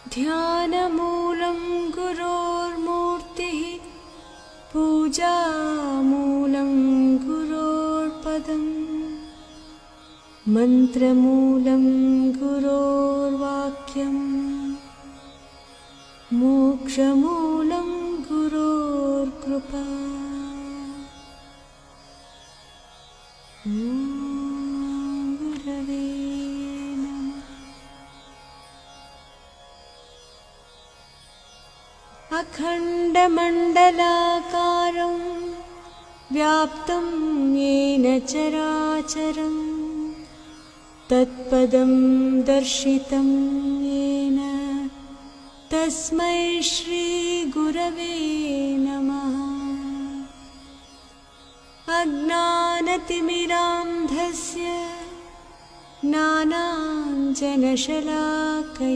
ध्यानमूलं गुरोर्मूर्तिः पूजामूलं गुरोर्पदम् मन्त्रमूलं गुरोर्वाक्यम् मोक्षमूलं गुरोर्कृपा। गुरवे नमः। अखण्डमण्डलाकारं व्याप्तं येन चराचरं तत्पदं दर्शितं येन तस्मै श्रीगुरवे नमः। अज्ञानतिमिरान्धस्य ज्ञानाञ्जनशलाकया